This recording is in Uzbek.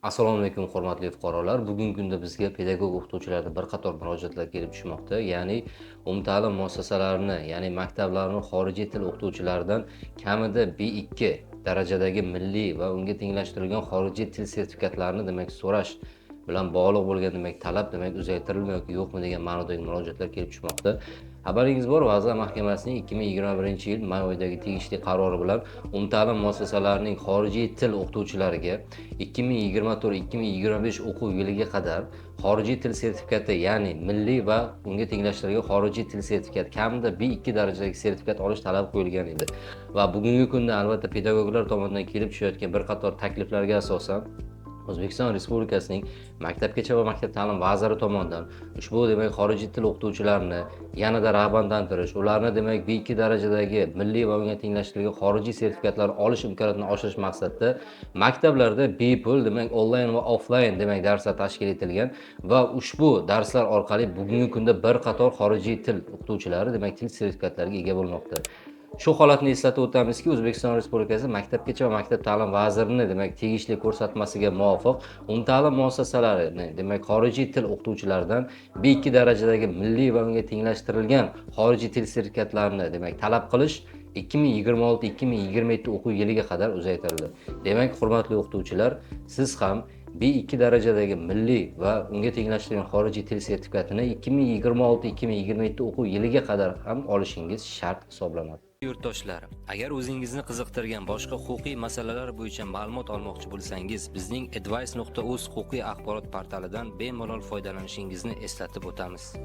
Assalomu alaykum hurmatli fuqarolar. Bugungi kunda bizga pedagog o'qituvchilardan bir qator murojaatlar kelib tushmoqda. Ya'ni umumta'lim muassasalarini, ya'ni maktablarni xorijiy til o'qituvchilaridan kamida B2 darajadagi milliy va unga tenglashtirilgan xorijiy til sertifikatlarini so'rash bilan bog'liq bo'lgan talab uzaytirilmi yoki yo'qmi degan ma'nodagi murojaatlar kelib tushmoqda. Xabaringiz bor, Vazirlar Mahkamasining 2021-yil may oyidagi tegishli qarori bilan umumta'lim muassasalarining xorijiy til o'qituvchilariga 2024-2025 o'quv yiliga qadar xorijiy til sertifikati, ya'ni milliy va unga tenglashtirilgan xorijiy til sertifikati kamida B2 darajadagi sertifikat olish talab qo'yilgan edi. Va bugungi kunda albatta pedagoglar tomonidan kelib tushayotgan bir qator takliflarga asosan O'zbekiston Respublikasining Maktabgacha va maktab ta'lim vaziri tomonidan ushbu xorijiy til o'qituvchilarini yanada rag'batlantirish, ularni B2 darajadagi milliy va unga tenglashtirilgan xorijiy sertifikatlarni olish imkoniyatini oshirish maqsadida maktablarda bepul onlayn va offlayn darslar tashkil etilgan va ushbu darslar orqali bugungi kunda bir qator xorijiy til o'qituvchilari til sertifikatlariga ega bo'lmoqda. Shu holatni eslatib o'tamizki, O'zbekiston Respublikasi Maktabgacha va maktab ta'lim vazirining tegishli ko'rsatmasiga muvofiq umumta'lim muassasalari xorijiy til o'qituvchilaridan B2 darajadagi milliy va unga tenglashtirilgan xorijiy til sertifikatlarini talab qilish 2026-2027 o'quv yiliga qadar uzaytirildi. Demak, hurmatli o'qituvchilar, siz ham B2 darajadagi milliy va unga tenglashtirilgan xorijiy til sertifikatini 2026-2027 o'quv yiliga qadar ham olishingiz shart hisoblanadi. Yurtdoshlar, agar o'zingizni qiziqtirgan boshqa huquqiy masalalar bo'yicha ma'lumot olmoqchi bo'lsangiz, bizning advice.uz huquqiy axborot portalidan bemalol foydalanishingizni eslatib o'tamiz.